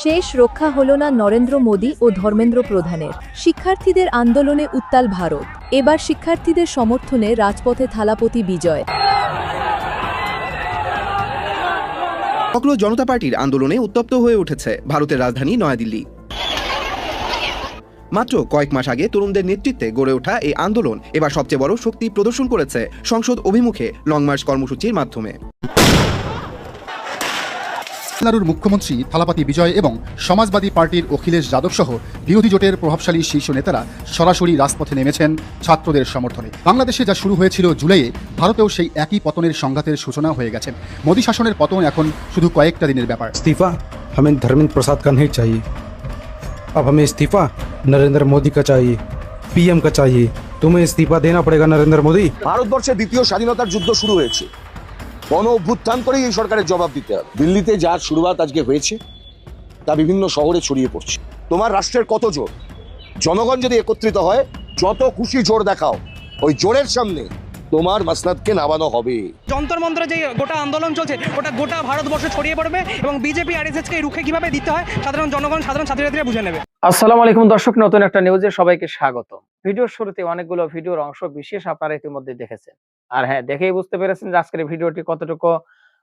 শেষ রক্ষা হল না নরেন্দ্র মোদী ও ধর্মেন্দ্র প্রধানের। শিক্ষার্থীদের আন্দোলনে উত্তাল ভারত। এবার শিক্ষার্থীদের সমর্থনে রাজপথে থালাপতি বিজয়। সমগ্র জনতা পার্টির আন্দোলনে উত্তপ্ত হয়ে উঠেছে ভারতের রাজধানী নয়াদিল্লি। মাত্র কয়েক মাস আগে তরুণদের নেতৃত্বে গড়ে ওঠা এই আন্দোলন এবার সবচেয়ে বড় শক্তি প্রদর্শন করেছে সংসদ অভিমুখে লং মার্চ কর্মসূচির মাধ্যমে। তামিলনাড়ুর মুখ্যমন্ত্রী থালাপতি বিজয় এবং সমাজবাদী পার্টির অখিলেশ যাদব সহ বিরোধী জোটের প্রভাবশালী শীর্ষ নেতারা সরাসরি রাজপথে নেমেছেন ছাত্রদের সমর্থনে। বাংলাদেশে যা শুরু হয়েছিল জুলাইয়ে, ভারতেও সেই একই পতনের সংঘাতের সূচনা হয়ে গেছে। মোদী শাসনের পতন এখন শুধু কয়েকটা দিনের ব্যাপার। इस्तीफा हमें धर्मेंद्र प्रसाद का नहीं चाहिए, अब हमें इस्तीफा नरेंद्र मोदी का चाहिए, पीएम का चाहिए। तुम्हें इस्तीफा देना पड़ेगा नरेंद्र मोदी। ভারতবর্ষে দ্বিতীয় স্বাধীনতার যুদ্ধ শুরু হয়েছে, গণ অভ্যুত্থান করেই এই সরকারের জবাব দিতে হবে। দিল্লিতে যার শুরুয়াত আজকে হয়েছে তা বিভিন্ন শহরে ছড়িয়ে পড়ছে। তোমার রাষ্ট্রের কত জোর, জনগণ যদি একত্রিত হয় যত খুশি জোর দেখাও, ওই জোরের সামনে তোমার মাসনাদকে নামানো হবে। যন্তর মন্ত্রে যে গোটা আন্দোলন চলছে ওটা গোটা ভারতবর্ষে ছড়িয়ে পড়বে এবং বিজেপি আরএসএসকে রুখে কিভাবে দিতে হয় সাধারণ জনগণ, সাধারণ ছাত্রছাত্রীরা বুঝে নেবে। আসসালামু আলাইকুম দর্শক, নতুন একটা নিউজে সবাইকে স্বাগত। ভিডিওর শুরুতে অনেকগুলো ভিডিওর অংশ বিশেষ আপনারা ইতিমধ্যে দেখেছেন, আর হ্যাঁ, দেখেই বুঝতে পেরেছেন যে আজকের ভিডিওটি কতটুকু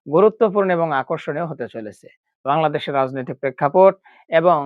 গুরুত্বপূর্ণ এবং আকর্ষণীয় হতে চলেছে। বাংলাদেশের রাজনৈতিক প্রেক্ষাপট এবং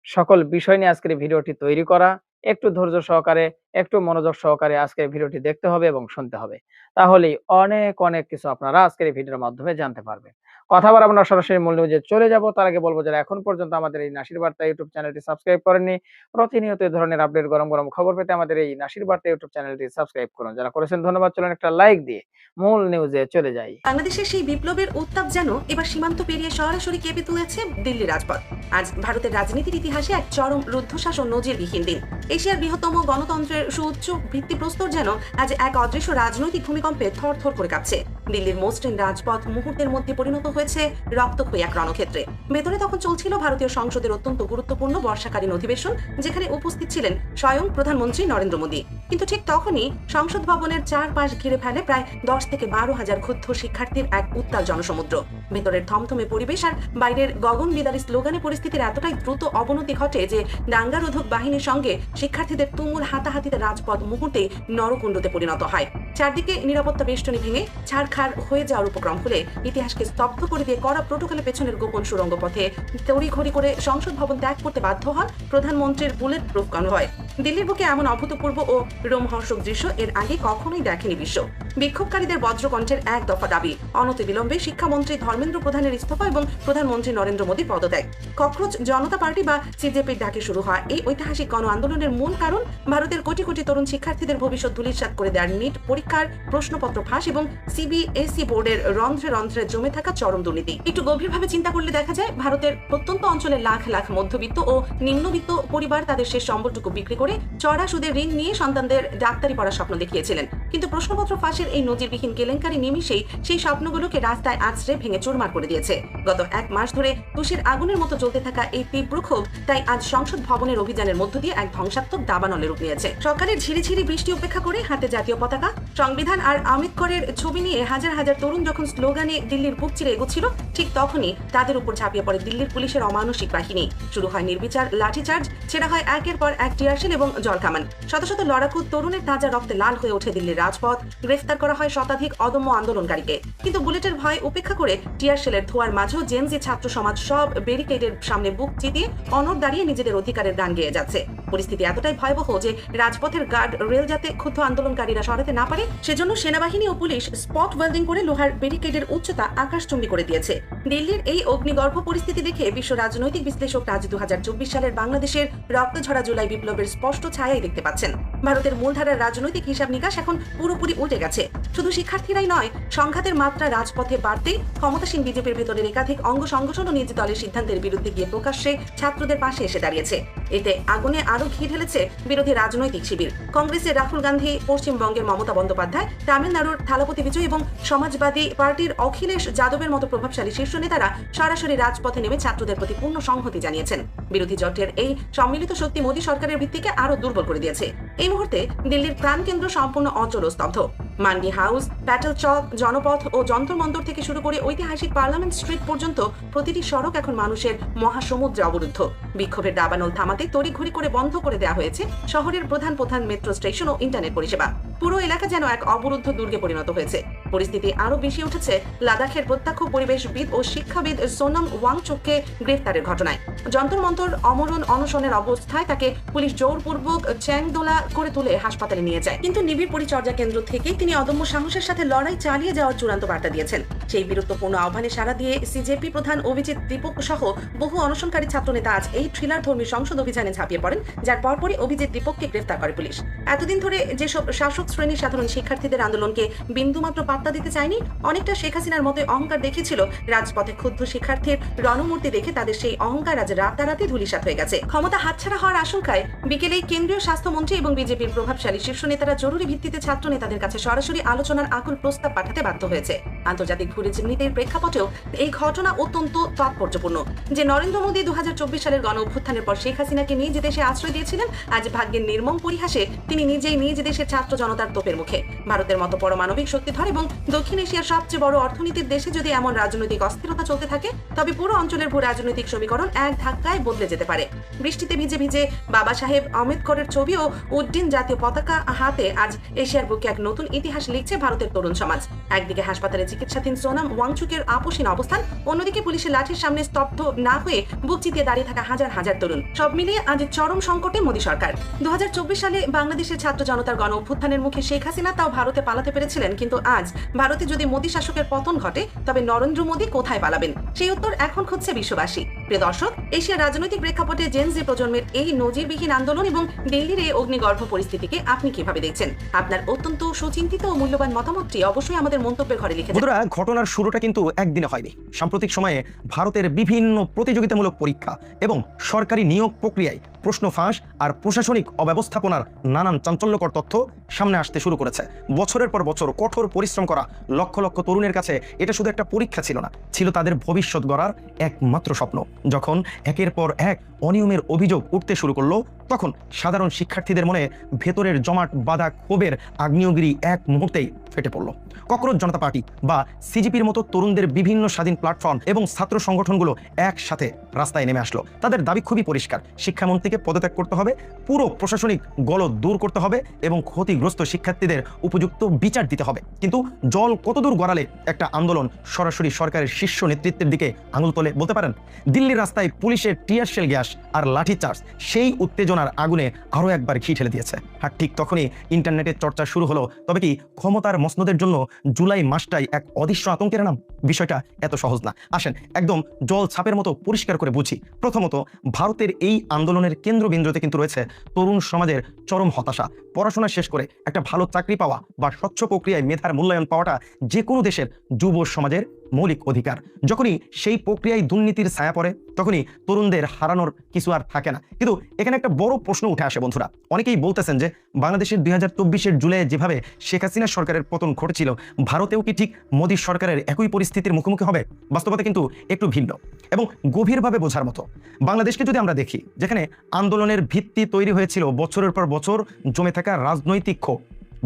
সকল বিষয় নিয়ে আজকের ভিডিওটি তৈরি করা। একটু ধৈর্য সহকারে, একটু মনোযোগ সহকারে আজকের ভিডিওটি দেখতে হবে এবং শুনতে হবে, তাহলেই অনেক অনেক কিছু আপনারা আজকের এই ভিডিওর মাধ্যমে জানতে পারবেন। কথা বলা আমরা সরাসরি মূল নিউজে চলে যাব। তার আগে বলবো, যারা এখন পর্যন্ত আমাদের এই নাসির বার্তা ইউটিউব চ্যানেলটি সাবস্ক্রাইব করেননি, প্রতিনিয়ত এই ধরনের আপডেট গরম গরম খবর পেতে আমাদের এই নাসির বার্তা ইউটিউব চ্যানেলটি সাবস্ক্রাইব করুন। যারা করেছেন ধন্যবাদ। চলুন একটা লাইক দিয়ে মূল নিউজে চলে যাই। বাংলাদেশের সেই বিপ্লবের উত্তাপ যেন এবার সীমান্ত পেরিয়ে সরাসরি কেঁপে তুলেছে দিল্লি রাজপথ। আজ ভারতের রাজনীতির ইতিহাসে এক চরম রুদ্ধশ্বাসন নজিরবিহীন দিন। এশিয়ার বৃহত্তম গণতন্ত্রের সুউচ্চ ভিত্তিপ্রস্তর যেন আজ এক অদৃশ্য রাজনৈতিক ভূমিকম্পে থরথর করে কাঁপছে। দিল্লির মসৃণ রাজপথ মুহূর্তের মধ্যে পরিণত হয়েছে রক্তক্ষয়ী এক রণক্ষেত্রে। ভেতরে তখন চলছিল ভারতীয় সংসদের অত্যন্ত গুরুত্বপূর্ণ বর্ষাকালীন অধিবেশন, যেখানে উপস্থিত ছিলেন স্বয়ং প্রধানমন্ত্রী নরেন্দ্র মোদী। কিন্তু ঠিক তখনই সংসদ ভবনের চারপাশ ঘিরে ফেলে প্রায় 10 থেকে 12,000 ক্ষুব্ধ শিক্ষার্থীর এক উত্তাল জনসমুদ্র। ভেতরের থমথমে পরিবেশ আর বাইরের গগন বিদারী স্লোগানে পরিস্থিতির এতটাই দ্রুত অবনতি ঘটে যে দাঙ্গারোধক বাহিনীর সঙ্গে শিক্ষার্থীদের তুমুল হাতাহাতিতে রাজপথ মুহূর্তেই নরকুণ্ডতে পরিণত হয়। চারদিকে নিরাপত্তা বেষ্টনী ভেঙে ছাড়খাড় হয়ে যাওয়ার উপক্রম হলে ইতিহাসকে স্তব্ধ করে দিয়ে কড়া প্রোটোকলের পেছনের গোপন সুড়ঙ্গ পথে তড়িঘড়ি করে সংসদ ভবন ত্যাগ করতে বাধ্য হন প্রধানমন্ত্রীর বুলেট প্রুফ কনভয়। দিল্লির বুকে এমন অভূতপূর্ব ও রোমহর্ষক দৃশ্য এর আগে কখনোই দেখেনি বিশ্ব। বিক্ষোভকারীদের বজ্রকণ্ঠের এক দফা দাবি, অনতিবিলম্বে শিক্ষামন্ত্রী ধর্মেন্দ্র প্রধানের ইস্তফা এবং প্রধানমন্ত্রী নরেন্দ্র মোদীর পদত্যাগ। ককরোচ জনতা পার্টি বা সিজেপির ডাকে শুরু হয় এই ঐতিহাসিক গণ আন্দোলনের মূল কারণ ভারতের কোটি কোটি তরুণ শিক্ষার্থীদের ভবিষ্যৎ ধূলিসাৎ করে দেওয়ার নিট পরীক্ষার প্রশ্নপত্র ফাঁস এবং সিবিএসই বোর্ডের রন্ধ্রে রন্ধ্রে জমে থাকা চরম দুর্নীতি। একটু গভীরভাবে চিন্তা করলে দেখা যায় ভারতের প্রত্যন্ত অঞ্চলের লাখ লাখ মধ্যবিত্ত ও নিম্নবিত্ত পরিবার তাদের শেষ সম্বলটুকু বিক্রি করে চড়া সুদের ঋণ নিয়ে সন্তানদের ডাক্তারি পড়ার স্বপ্ন দেখিয়েছিলেন। কিন্তু প্রশ্নপত্র ফাঁসের এই নজিরবিহীন কেলেঙ্কারি নিমিষেই সেই স্বপ্নগুলোকে রাস্তায় আছড়ে ভেঙে চুরমার করে দিয়েছে। গত এক মাস ধরে তুষের আগুনের মতো জ্বলতে থাকা এই তীব্র ক্ষোভ তাই আজ সংসদ ভবনের অভিযানের মধ্য দিয়ে এক ধ্বংসাত্মক দাবানলে রূপ নিয়েছে। সকালের ঝিরিঝিরি বৃষ্টি উপেক্ষা করে হাতে জাতীয় পতাকা, সংবিধান আর আম্বেদকরের ছবি নিয়ে হাজার হাজার তরুণ যখন স্লোগানে দিল্লির বুক চিরে এগোচ্ছিল, ঠিক তখনই তাদের উপর ঝাঁপিয়ে পড়ে দিল্লির পুলিশের অমানসিক বাহিনী। শুরু হয় নির্বিচার লাঠিচার্জ, ছেড়া হয় একের পর এক টিয়ারশেল এবং জলকামান। শত শত লড়াকু তরুণের তাজা রক্তে লাল হয়ে ওঠে দিল্লির রাজপথ। গ্রেফতার করা হয় শতাধিক অদম্য আন্দোলনকারীকে। কিন্তু বুলেটের ভয় উপেক্ষা করে টিয়ারশেলের ধোয়ার মাঝেও জেনজি ছাত্র সমাজ সব ব্যারিকেডের সামনে বুক চিতিয়ে অনড় দাঁড়িয়ে নিজেদের অধিকারের গান গেয়ে যাচ্ছে। পরিস্থিতি এতটাই ভয়াবহ যে রাজপথের গার্ড রেল যাতে ক্ষুব্ধ আন্দোলনকারীরা সরাতে না পারে সেজন্য সেনাবাহিনী ও পুলিশ স্পট ওয়েল্ডিং করে লোহার ব্যারিকেডের উচ্চতা আকাশচুম্বী করে দিয়েছে। দিল্লির এই অগ্নিগর্ভ পরিস্থিতি দেখে বিশ্ব রাজনৈতিক বিশ্লেষকরা আজ 2024 সালের বাংলাদেশের রক্তঝরা জুলাই বিপ্লবের স্পষ্ট ছায়াই দেখতে পাচ্ছেন। ভারতের মূলধারার রাজনৈতিক হিসাব নিকাশ এখন পুরোপুরি উল্টে গেছে। শুধু শিক্ষার্থীরাই নয়, সংঘাতের মাত্রা রাজপথে বাড়তেই ক্ষমতাসীন বিজেপির ভেতরের একাধিক অঙ্গ সংগঠন ও নিজ দলের সিদ্ধান্তের বিরুদ্ধে গিয়ে প্রকাশ্যে ছাত্রদের পাশে এসে দাঁড়িয়েছে। এতে আগুনে আরো ঘি ঢেলেছে বিরোধী রাজনৈতিক শিবির। কংগ্রেসের রাহুল গান্ধী, পশ্চিমবঙ্গের মমতা বন্দ্যোপাধ্যায়, তামিলনাড়ুর থালাপতি বিজয় এবং সমাজবাদী পার্টির অখিলেশ যাদবের মতো প্রভাবশালী শীর্ষ নেতারা সরাসরি রাজপথে নেমে ছাত্রদের প্রতি পূর্ণ সংহতি জানিয়েছেন। বিরোধী জোটের এই সম্মিলিত শক্তি মোদী সরকারের ভিত্তিকে আরো দুর্বল করে দিয়েছে। এই মুহূর্তে দিল্লির প্রাণকেন্দ্র সম্পূর্ণ অচল ও স্তব্ধ। মান্ডি হাউস, প্যাটেল চক, জনপথ ও যন্তর মন্তর থেকে শুরু করে ঐতিহাসিক পার্লামেন্ট স্ট্রিট পর্যন্ত প্রতিটি সড়ক এখন মানুষের মহাসমুদ্রে অবরুদ্ধ। বিক্ষোভের দাবানল থামাতে তড়িঘড়ি করে বন্ধ করে দেওয়া হয়েছে শহরের প্রধান প্রধান মেট্রো স্টেশন ও ইন্টারনেট পরিষেবা। পুরো এলাকা যেন এক অবরুদ্ধ দুর্গে পরিণত হয়েছে। পরিস্থিতি আরো বেশি উঠেছে লাদাখের প্রত্যক্ষ পরিবেশবিদ ও শিক্ষাবিদ সোনাম ওয়াংচুককে গ্রেফতারের ঘটনায়। যন্তর মন্তর অমরণ অনশনের অবস্থায় তাকে পুলিশ জোরপূর্বক চ্যাংদোলা করে তুলে হাসপাতালে নিয়ে যায়, কিন্তু নিবিড় পরিচর্যা কেন্দ্র থেকে তিনি অদম্য সাহসের সাথে লড়াই চালিয়ে যাওয়ার চূড়ান্ত বার্তা দিয়েছেন। সেই বীরত্বপূর্ণ আহ্বানে সাড়া দিয়ে সিজেপি প্রধান অভিজিৎ দীপক সহ বহু অনশনকারী ছাত্রনেতা আজ এই থ্রিলারধর্মী সংসদ অভিযানে ঝাঁপিয়ে পড়েন, যার পরপরই অভিজিৎ দীপককে গ্রেফতার করে পুলিশ। এতদিন ধরে যেসব শাসক শ্রেণীর সাধারণ শিক্ষার্থীদের আন্দোলনকে বিন্দুমাত্র পাত্তা দিতে চায়নি, অনেকটা শেখ হাসিনার মতো অহংকার দেখিয়েছিল, রাজপথে ক্ষুব্ধ শিক্ষার্থীর রণমূর্তি দেখে তাদের সেই অহংকার আজ রাতারাতি ধূলিসাৎ হয়ে গেছে। ক্ষমতা হাতছাড়া হওয়ার আশঙ্কায় বিকেলেই কেন্দ্রীয় স্বাস্থ্যমন্ত্রী এবং বিজেপির প্রভাবশালী শীর্ষ নেতারা জরুরি ভিত্তিতে ছাত্র নেতাদের কাছে সরাসরি আলোচনার আকুল প্রস্তাব পাঠাতে বাধ্য হয়েছে। আন্তর্জাতিক ঘুরেচিন্নিতের প্রেক্ষাপটেও এই ঘটনা অত্যন্ত তাৎপর্যপূর্ণ যে নরেন্দ্র মোদী 2024 সালের গণ অভ্যুত্থানের পর শেখ হাসিনাকে নিজ দেশে আশ্রয় দিয়েছিলেন, আজ ভাগ্যের নির্মম পরিহাসে তিনি নিজেই নিজ দেশের ছাত্র জনতার তোপের মুখে। ভারতের মতো পরমাণবিক শক্তিধর এবং দক্ষিণ এশিয়ার সবচেয়ে বড় অর্থনীতির দেশে যদি এমন রাজনৈতিক অস্থিরতা চলতে থাকে, তবে পুরো অঞ্চলের ভূ রাজনৈতিক সমীকরণ এক ধাক্কায় বদলে যেতে পারে। বৃষ্টিতে ভিজে ভিজে বাবা সাহেব আম্বেদকরের ছবি ও উড্ডিন জাতীয় পতাকা হাতে আজ এশিয়ার বুকে এক নতুন ইতিহাস লিখছে ভারতের তরুণ সমাজ। একদিকে হাসপাতালে চিকিৎসাধীন সোনাম ওয়াংচুকের আপোষহীন অবস্থান, অন্যদিকে পুলিশের লাঠির সামনে স্তব্ধ না হয়ে বুক চিতিয়ে দাঁড়িয়ে থাকা হাজার হাজার তরুণ। সব মিলিয়ে আজ চরম সংকটে মোদী সরকার। 2024 সালে বাংলাদেশের ছাত্র জনতার গণ অভ্যুত্থানের মুখে শেখ হাসিনা তাও ভারতে পালাতে পেরেছিলেন, কিন্তু আজ ভারতে যদি মোদী শাসকের পতন ঘটে, তবে নরেন্দ্র মোদী কোথায় পালাবেন? সেই উত্তর এখন খুঁজছে বিশ্ববাসী। প্রিয় দর্শক, এশিয়ার রাজনৈতিক প্রেক্ষাপটে জেন জি প্রজন্মের এই নজিরবিহীন আন্দোলন এবং দিল্লির এই অগ্নিগর্ভ পরিস্থিতিকে আপনি কিভাবে দেখছেন? আপনার অত্যন্ত সুচিন্তিত ও মূল্যবান মতামতটি অবশ্যই আমাদের মন্তব্যের ঘরে লিখে দিন। বন্ধুরা, ঘটনার শুরুটা কিন্তু একদিনে হয়নি। সাম্প্রতিক সময়ে ভারতের বিভিন্ন প্রতিযোগিতামূলক পরীক্ষা এবং সরকারি নিয়োগ প্রক্রিয়ায় প্রশ্ন ফাঁস আর প্রশাসনিক অব্যবস্থাপনার নানান চাঞ্চল্যকর তথ্য সামনে আসতে শুরু করেছে। বছরের পর বছর কঠোর পরিশ্রম করা লক্ষ লক্ষ তরুণের কাছে এটা শুধু একটা পরীক্ষা ছিল না, ছিল তাদের ভবিষ্যৎ গড়ার একমাত্র স্বপ্ন। যখন একের পর এক অনিয়মের অভিযোগ উঠতে শুরু করলো, তখন সাধারণ শিক্ষার্থীদের মনে ভেতরের জমাট বাঁধা ক্ষোভের আগ্নেয়গিরি এক মুহূর্তেই ফেটে পড়ল। ককরোচ জনতা পার্টি বা সিজিপির মতো তরুণদের বিভিন্ন স্বাধীন প্ল্যাটফর্ম এবং ছাত্র সংগঠনগুলো একসাথে রাস্তায় নেমে আসলো। তাদের দাবি খুবই পরিষ্কার: শিক্ষামন্ত্রীকে পদত্যাগ করতে হবে, পুরো প্রশাসনিক গলদ দূর করতে হবে এবং ক্ষতিগ্রস্ত শিক্ষার্থীদের উপযুক্ত বিচার দিতে হবে। কিন্তু জল কতদূর গড়ালে একটা আন্দোলন সরাসরি সরকারের শীর্ষ নেতৃত্বের দিকে আঙুল তোলে বলতে পারেন? দিল্লির রাস্তায় পুলিশের টিয়ার শেল গ্যাস আর লাঠিচার্জ সেই উত্তেজনার আগুনে আরও একবার ঘি ঠেলে দিয়েছে। আর ঠিক তখনই ইন্টারনেটের চর্চা শুরু হলো, তবে কি ক্ষমতার মসনদের জন্য জুলাই মাসটাই এক অদৃশ্য আতঙ্কের নাম? বিষয়টা এত সহজ না। আসেন একদম জল ছাপের মতো পরিষ্কার করে বুঝি। প্রথমত, ভারতের এই আন্দোলনের কেন্দ্রবিন্দুতে কিন্তু রয়েছে তরুণ সমাজের চরম হতাশা। পড়াশোনা শেষ করে একটা ভালো চাকরি পাওয়া বা স্বচ্ছ প্রক্রিয়ায় মেধার মূল্যায়ন পাওয়াটা যে কোনো দেশের যুব সমাজের মৌলিক অধিকার। যখনই সেই প্রক্রিয়ায় দুর্নীতির ছায়া পড়ে, তখনই তরুণদের হারানোর কিছু আর থাকে না। কিন্তু এখানে একটা বড় প্রশ্ন উঠে আসে বন্ধুরা। অনেকেই বলতেছেন যে বাংলাদেশের 2024 জুলাই যেভাবে শেখ হাসিনা সরকারের পতন ঘটেছিল, ভারতেও কি ঠিক মোদী সরকারের একই পরিস্থিতির মুখোমুখি হবে? বাস্তবতা কিন্তু একটু ভিন্ন এবং গভীরভাবে বোঝার মতো। বাংলাদেশকে যদি আমরা দেখি, যেখানে আন্দোলনের ভিত্তি তৈরি হয়েছিল বছরের পর বছর জমে থাকা রাজনৈতিক ক্ষোভ,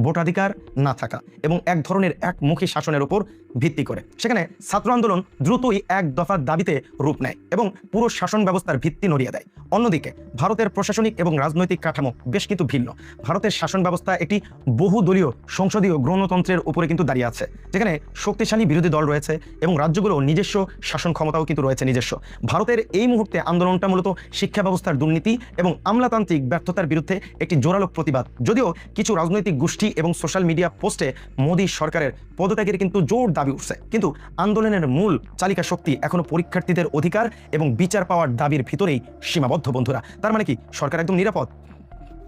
ভোটাধিকার না থাকা এবং এক ধরনের একমুখী শাসনের উপর ভিত্তি করে, সেখানে ছাত্র আন্দোলন দ্রুতই এক দফা দাবিতে রূপ নেয় এবং পুরো শাসন ব্যবস্থার ভিত্তি নড়িয়ে দেয়। অন্যদিকে ভারতের প্রশাসনিক এবং রাজনৈতিক কাঠামো বেশ কিন্তু ভিন্ন। ভারতের শাসন ব্যবস্থা একটি বহুদলীয় সংসদীয় গণতন্ত্রের উপরে কিন্তু দাঁড়িয়ে আছে, যেখানে শক্তিশালী বিরোধী দল রয়েছে এবং রাজ্যগুলো নিজস্ব শাসন ক্ষমতাও কিন্তু রয়েছে নিজস্ব। ভারতের এই মুহূর্তে আন্দোলনটা মূলত শিক্ষা ব্যবস্থার দুর্নীতি এবং আমলাতান্ত্রিক ব্যর্থতার বিরুদ্ধে একটি জোরালো প্রতিবাদ। যদিও কিছু রাজনৈতিক গোষ্ঠী এবং সোশ্যাল মিডিয়া পোস্টে মোদী সরকারের পদত্যাগের কিন্তু জোর দাবি উঠছে, কিন্তু আন্দোলনের মূল চালিকা শক্তি এখনো পরীক্ষার্থীদের অধিকার এবং বিচার পাওয়ার দাবির ভিতরেই সীমাবদ্ধ বন্ধুরা। তার মানে কি সরকার একদম নিরাপদ?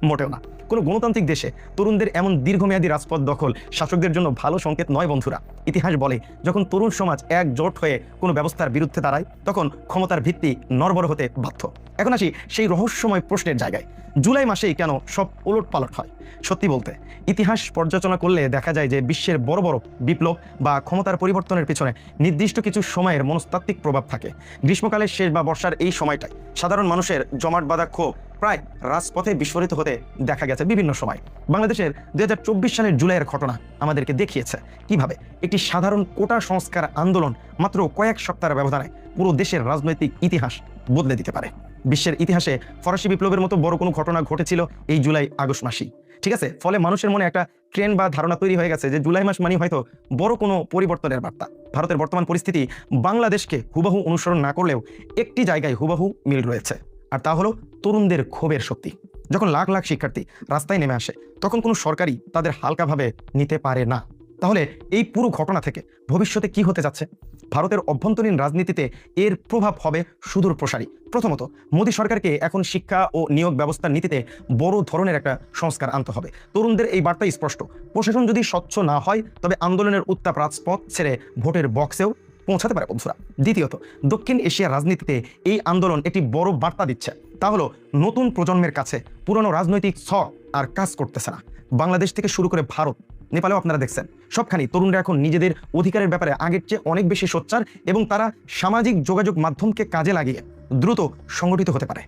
মোটেও না। কোনো গণতান্ত্রিক দেশে তরুণদের এমন দীর্ঘমেয়াদী রাজপথ দখল শাসকদের জন্য ভালো সংকেত নয় বন্ধুরা। ইতিহাস বলে, যখন তরুণ সমাজ একজোট হয়ে কোনো ব্যবস্থার বিরুদ্ধে দাঁড়ায়, তখন ক্ষমতার ভিত্তি নড়বড় হতে বাধ্য। এখন আসি সেই রহস্যময় প্রশ্নের জায়গায়, জুলাই মাসেই কেন সব ওলটপালট হয়? সত্যি বলতে ইতিহাস পর্যালোচনা করলে দেখা যায় যে বিশ্বের বড় বড় বিপ্লব বা ক্ষমতার পরিবর্তনের পিছনে নির্দিষ্ট কিছু সময়ের মনস্তাত্ত্বিক প্রভাব থাকে। গ্রীষ্মকালের শেষ বা বর্ষার এই সময়টায় সাধারণ মানুষের জমাট বাঁধা ক্ষোভ প্রায় রাজপথে বিস্ফোরিত হতে দেখা গেছে বিভিন্ন সময়। বাংলাদেশের 2024 সালের জুলাইয়ের ঘটনা আমাদেরকে দেখিয়েছে কিভাবে একটি সাধারণ কোটা সংস্কার আন্দোলন মাত্র কয়েক সপ্তাহের ব্যবধানে পুরো দেশের রাজনৈতিক ইতিহাস বদলে দিতে পারে। বিশ্বের ইতিহাসে ফরাসি বিপ্লবের মতো বড় কোনো ঘটনা ঘটেছিল এই জুলাই আগস্ট মাসেই, ঠিক আছে? ফলে মানুষের মনে একটা ট্রেন্ড বা ধারণা তৈরি হয়ে গেছে যে জুলাই মাস মানে হয়তো বড় কোনো পরিবর্তনের বার্তা। ভারতের বর্তমান পরিস্থিতি বাংলাদেশকে হুবহু অনুসরণ না করলেও একটি জায়গায় হুবহু মিল রয়েছে, আর তা হলো তরুণদের ক্ষোভের শক্তি। যখন লাখ লাখ শিক্ষার্থী রাস্তায় নেমে আসে তখন কোনো সরকারই তাদের হালকাভাবে নিতে পারে না। তাহলে এই পুরো ঘটনা থেকে ভবিষ্যতে কি হতে যাচ্ছে? ভারতের অভ্যন্তরীণ রাজনীতিতে এর প্রভাব হবে সুদূর প্রসারী। প্রথমত, মোদী সরকারকে এখন শিক্ষা ও নিয়োগ ব্যবস্থার নীতিতে বড় ধরনের একটা সংস্কার আনতে হবে। তরুণদের এই বার্তাই স্পষ্ট, প্রশাসন যদি স্বচ্ছ না হয় তবে আন্দোলনের উত্তাপ রাজপথ ছেড়ে ভোটের বক্সেও পৌঁছাতে পারে বন্ধুরা। দ্বিতীয়ত, দক্ষিণ এশিয়ার রাজনীতিতে এই আন্দোলন একটি বড় বার্তা দিচ্ছে, তা হলো নতুন প্রজন্মের কাছে পুরনো রাজনৈতিক ছক আর কাজ করতেছে না। বাংলাদেশ থেকে শুরু করে ভারত, নেপালেও আপনারা দেখছেন সবখানি তরুণরা এখন নিজেদের অধিকারের ব্যাপারে আগের চেয়ে অনেক বেশি সোচ্চার এবং তারা সামাজিক যোগাযোগ মাধ্যমকে কাজে লাগিয়ে দ্রুত সংগঠিত হতে পারে।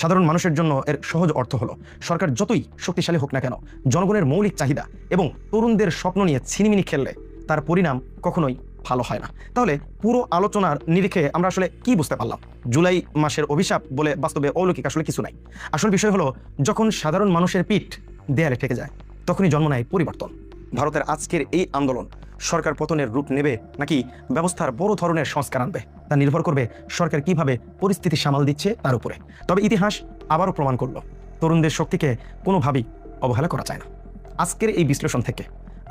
সাধারণ মানুষের জন্য এর সহজ অর্থ হলো সরকার যতই শক্তিশালী হোক না কেন, জনগণের মৌলিক চাহিদা এবং তরুণদের স্বপ্ন নিয়ে ছিনিমিনি খেললে তার পরিণাম কখনোই ভালো হয় না। তাহলে পুরো আলোচনার নিরিখে আমরা আসলে কি বুঝতে পারলাম? জুলাই মাসের অভিশাপ বলে বাস্তবে অলৌকিক আসলে কিছু নাই। আসল বিষয় হলো যখন সাধারণ মানুষের পিঠ দেয়ালে ঠেকে যায় তখনই জন্ম নেয় পরিবর্তন। ভারতের আজকের এই আন্দোলন সরকার পতনের রূপ নেবে নাকি ব্যবস্থার বড় ধরনের সংস্কার আনবে তা নির্ভর করবে সরকার কিভাবে পরিস্থিতি সামাল দিচ্ছে তার উপরে। তবে ইতিহাস আবারও প্রমাণ করলো তরুণদের শক্তিকে কোনোভাবেই অবহেলা করা যায় না। আজকের এই বিশ্লেষণ থেকে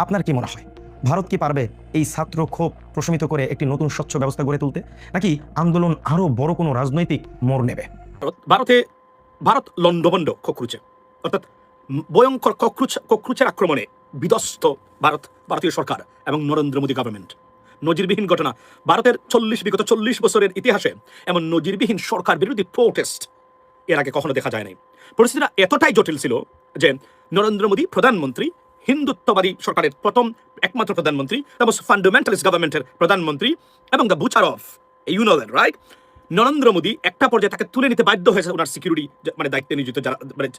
আপনার কি মনে হয়, ভারত কি পারবে এই ছাত্র ক্ষোভ প্রশমিত করে একটি নতুন স্বচ্ছ ব্যবস্থা গড়ে তুলতে, নাকি আন্দোলন আরো বড় কোনো রাজনৈতিক মোড় নেবে? ভারত লন্ডভন্ড ককরুচে, অর্থাৎ ভয়ঙ্কর ককরুচের আক্রমণে বিধ্বস্ত ভারতীয় সরকার এবং নরেন্দ্র মোদী গভর্নমেন্ট। নজিরবিহীন ঘটনা। ভারতের বিগত 40 বছরের ইতিহাসে এমন নজিরবিহীন সরকার বিরোধী প্রোটেস্ট এর আগে কখনো দেখা যায় নাই। পরিস্থিতিটা এতটাই জটিল ছিল যে নরেন্দ্র মোদী প্রধানমন্ত্রী, হিন্দুত্ববাদী সরকারের একমাত্র প্রধানমন্ত্রী, ফান্ডামেন্টালিস্ট গভর্নমেন্টের প্রধানমন্ত্রী এবং the Butcher of right Narendra Modi একটা পর্যায়ে তাকে তুলে নিতে বাধ্য হয়েছে ওনার সিকিউরিটি দায়িত্বে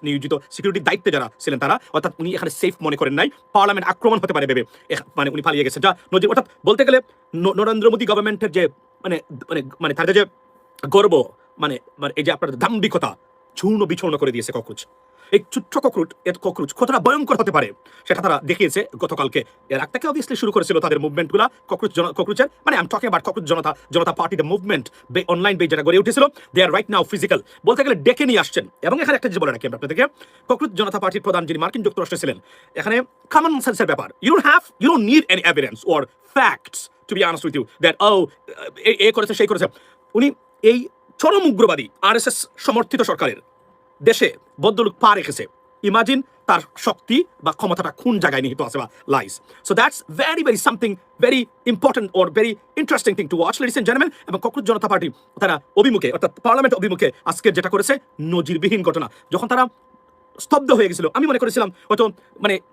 নিয়োজিত সিকিউরিটি দায়িত্বে যারা ছিলেন তারা, অর্থাৎ উনি এখানে সেফ মনে করেন নাই, পার্লামেন্ট আক্রমণ হতে পারে ভেবে উনি পালিয়ে গেছে। যা নজির, অর্থাৎ বলতে গেলে নরেন্দ্র মোদী গভর্নমেন্টের যে তাদের যে গর্ব এই যে আপনার দাম্ভিকতা চূর্ণ বিচূর্ণ করে দিয়েছে ককরোচ। এই ছোট্ট ককরোচ কতটা ভয়ঙ্কর হতে পারে সেটা তারা দেখিয়েছে গতকালকে। এর আগ থেকে অবভিয়াসলি শুরু করেছিল তাদের মুভমেন্টগুলো ককরোচের, আমি talking about cockroach Janata party, the movement online page যেটা গড়ে উঠেছিল, দে আর রাইট নাও ফিজিক্যাল, বলতে গেলে ডেকে নিয়ে আসছেন। এবং এখানে একটা জিনিস বলে রাখি আপনাদেরকে, ককরোচ জনতা পার্টির প্রধান যিনি মার্কিন যুক্তরাষ্ট্রে ছিলেন, এখানে কমন সেন্সের ব্যাপার, you don't need any evidence or facts to be honest with you that এ করেছে সেই করেছে। উনি এই চরম উগ্রবাদী RSS সমর্থিত সরকারের দেশে বদ্ধলোক পা রেখেছে। ইমাজিন তার শক্তি বা ক্ষমতাটা কোন জায়গায় নিহিত আছে বা lies. So that's very something very important or very interesting thing to watch, ladies and gentleman. এবং ককরোচ জনতা পার্টি তারা অভিমুখে, অর্থাৎ পার্লামেন্ট অভিমুখে আজকের যেটা করেছে নজিরবিহীন ঘটনা। যখন তারা স্তব্ধ হয়ে গেছিল আমি মনে করেছিলাম হয়তো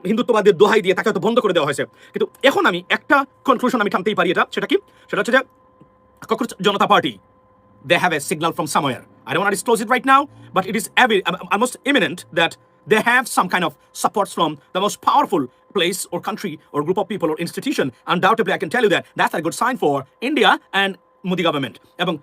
হিন্দুত্ববাদের দোহাই দিয়ে তাকে হয়তো বন্ধ করে দেওয়া হয়েছে, কিন্তু এখন আমি একটা কনক্লুশন আমি টানতেই পারি, সেটা হচ্ছে যে cockroach Janata party, they have a signal from somewhere. I don't want to disclose it right now, but it is almost imminent that they have some kind of support from the most powerful place or country or group of people or institution. Undoubtedly, I can tell you that that's a good sign for India and Modi government. এবং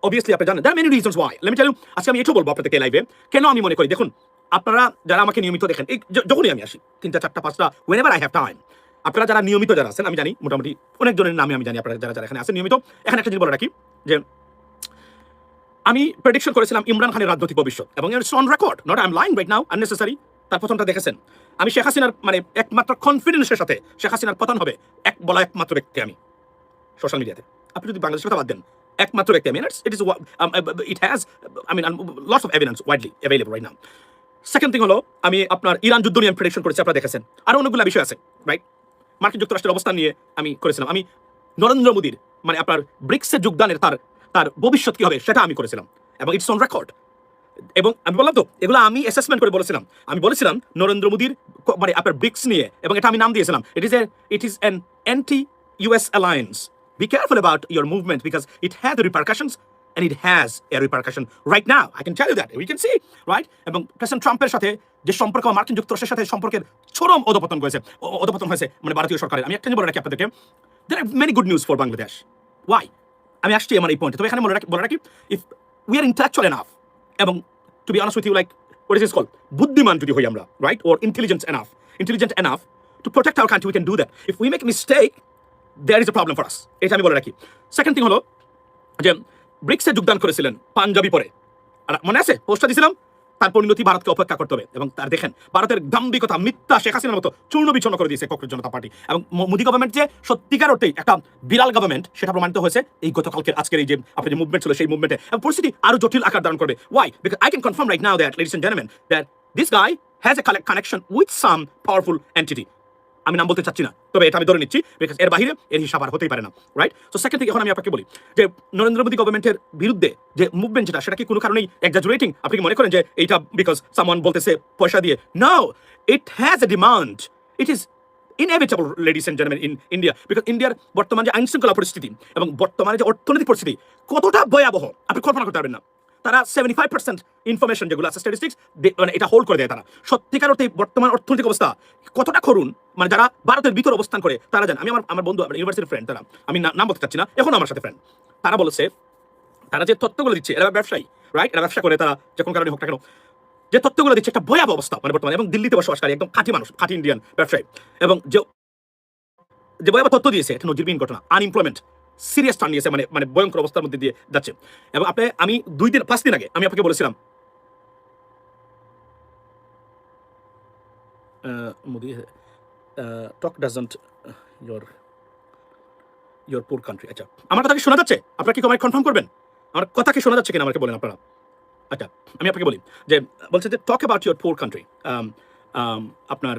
obviously আপনি জানেন, there are many reasons why. Let me tell you, আজকে আমি এটাও বলবো আপনাদেরকে লাইভে কেন আমি মনে করি। দেখুন, আপনারা যারা আমাকে নিয়মিত দেখেন, যখনই আমি আসি 3টা 4টা 5টা whenever I have time, আপনারা যারা নিয়মিত যারা আছেন, আমি জানি মোটামুটি অনেক জনের নামে আমি জানি, আপনারা যারা এখানে আছেন নিয়মিত, এখানে একটা জিনিস বলে রাখি যে আমি প্রেডিকশন করেছিলাম ইমরান খানের রাজনৈতিক ভবিষ্যৎ, এবং it's on record, not I am lying right now unnecessary. তার প্রথমটা দেখেছেন, আমি শেখ হাসিনার একমাত্র কনফিডেন্সের সাথে শেখ হাসিনার পতন হবে একমাত্র ব্যক্তি আমি সোশ্যাল মিডিয়াতে। আপনি যদি বাংলাদেশের কথা বাদ দেন, একমাত্র ব্যক্তি আমি। It has lots of evidence widely available right now. Second thing হলো, আমি আপনার ইরান যুদ্ধ নিয়ে প্রেডিকশন করেছি, আপনারা দেখেছেন। আরো অনেকগুলো বিষয় আছে রাইট। মার্কিন যুক্তরাষ্ট্রের অবস্থান নিয়ে আমি করেছিলাম। আমি নরেন্দ্র মোদীর আপনার ব্রিক্সের যোগদানের তার ভবিষ্যৎ কি হবে সেটা আমি করেছিলাম, এবং ইটস অন রেকর্ড। এবং আমি বললাম তো, এগুলো আমি অ্যাসেসমেন্ট করে বলেছিলাম। আমি বলেছিলাম নরেন্দ্র মোদীর আপনার ব্রিক্স নিয়ে, এবং এটা আমি নাম দিয়েছিলাম, it is an anti US alliance. Be careful about your movement because it has the repercussions and it has a repercussion right now. I can tell you that. We can see, right? এবং president ট্রাম্পের সাথে যে সম্পর্ক মার্কিন যুক্তরাষ্ট্রের সাথে সম্পর্কের চরম অধপতন হয়েছে মানে ভারতীয় সরকারের। আমি একটা জিনিস বলে রাখি আপনাদেরকে, there are many good news for Bangladesh. Why? আমি আসছি আমার এই পয়েন্টে। তবে এখানে বলে রাখি, if we are intellectual enough, এবং to be honest with you, like what is this called, বুদ্ধিমান যদি হই আমরা, right, or intelligent enough to protect our country, we can do that. If we make a mistake, there is a problem for us. এটা আমি বলে রাখি। Second thing হলো যে ব্রিক্সে যোগদান করেছিলেন পাঞ্জাবি পরে, আর মনে আছে পোস্টটা দিয়েছিলাম, তার পরিণতি ভারতকে অপেক্ষা করতে হবে। এবং তার দেখেন ভারতের দাম্ভিকতা, মিথ্যা শেখ হাসিনার মতো চূর্ণ বিচ্ছন্ন করে দিয়েছে ককরোচ জনতা পার্টি। এবং মোদী গভর্নমেন্ট যে সত্যিকার অর্থেই একটা বিরাল গভর্নমেন্ট, সেটা প্রমাণিত হয়েছে এই গতকালকের আজকের এই যে আপনার যে মুভমেন্ট ছিল, সেই মুভমেন্টে। এবং পরিস্থিতি আরো জটিল আকার ধারণ করবে। Why? Because I can confirm right now that, ladies and gentleman, that this guy has a connection with some powerful entity. আমি নাম বলতে চাচ্ছি না, তবে এটা আমি ধরে নিচ্ছি, বিকজ এর বাহিরে এর হিসাব আর হতেই পারে না, রাইট? সো সেকেন্ড থেকে এখন আমি আপনাকে বলি যে নরেন্দ্র মোদী গভর্নমেন্টের বিরুদ্ধে যে মুভমেন্ট সেটা কি কোনো কারণেই এক্সাজারেটিং? আপনি কি মনে করেন যে এইটা বিকজ সামওয়ান বলতেছে পয়সা দিয়ে? No, it has a demand. It is inevitable, ladies and gentleman, in India. Because ইন্ডিয়ার বর্তমান যে আইন শৃঙ্খলা পরিস্থিতি এবং বর্তমানে যে অর্থনৈতিক পরিস্থিতি কতটা ভয়াবহ আপনি কল্পনা করতে পারবেন না। তারা 75% ইনফরমেশন যেগুলো আছে স্ট্যাটিস্টিক্স, মানে এটা হোল্ড করে দেয় তারা। সত্যিকার অর্থে বর্তমান অর্থনৈতিক অবস্থা কতটা করুন, মানে যারা ভারতের ভিতর অবস্থান করে তারা জানে। আমি আমার বন্ধু, ইউনিভার্সিটির ফ্রেন্ড, তারা, আমি নাম বলতে চাচ্ছি না, এখন আমার সাথে ফ্রেন্ড, তারা বলেছে তারা যে তথ্যগুলো দিচ্ছে, এরা ব্যবসায়ী, রাইট? এরা ব্যবসা করে, তারা যে কোনো কারণে হোক না কেন, যে তথ্যগুলো দিচ্ছে একটা ভয়াবহ অবস্থা মানে বর্তমানে, এবং দিল্লিতে বসবাসকারী একদম খাঁটি মানুষ, খাঁটি ইন্ডিয়ান ব্যবসায়ী, এবং যে ভয়াবহ তথ্য দিয়েছে এটা নজিরবিহীন ঘটনা। আনএমপ্লয়মেন্ট সিরিয়াস টার্ন নিয়েছে, মানে ভয়ঙ্কর অবস্থার মধ্যে দিয়ে যাচ্ছে। এবং আমি 5 দিন আগে আমি আপনাকে বলেছিলাম মোদি টক ডাজন্ট your poor country। আচ্ছা, আমার কথা কি শোনা যাচ্ছে? আপনারা কি কমেন্ট কনফার্ম করবেন আমার কথা কি শোনা যাচ্ছে কিনা, আমাকে বলেন আপনারা। আচ্ছা, আমি আপনাকে বলি যে বলছে যে talk about your poor country. আপনার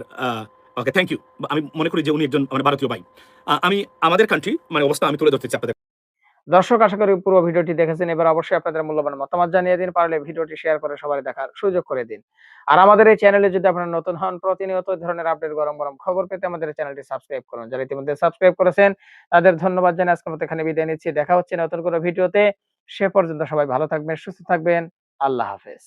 ওকে, থ্যাংক ইউ। আমি মনে করি যে উনি একজন মানে ভারতীয় ভাই। আমি আমাদের কান্ট্রি মানে অবস্থা আমি তুলে ধরতেছি আপনাদের। দর্শক, আশা করি পুরো ভিডিওটি দেখেছেন। এবার অবশ্যই আপনাদের মূল্যবান মতামত জানিয়ে দিন, পারলে ভিডিওটি শেয়ার করে সবাই দেখার সুযোগ করে দিন। আর আমাদের এই চ্যানেলে যদি আপনারা নতুন হন, প্রতিনিয়ত এই ধরনের আপডেট, গরম গরম খবর পেতে আমাদের এই চ্যানেলটি সাবস্ক্রাইব করুন। যারা ইতিমধ্যে সাবস্ক্রাইব করেছেন তাদের ধন্যবাদ জানিয়ে আজকের মতো এখানে বিদায় নিচ্ছি। দেখা হচ্ছে নতুন কোনো ভিডিওতে। সে পর্যন্ত সবাই ভালো থাকবেন, সুস্থ থাকবেন। আল্লাহ হাফেজ।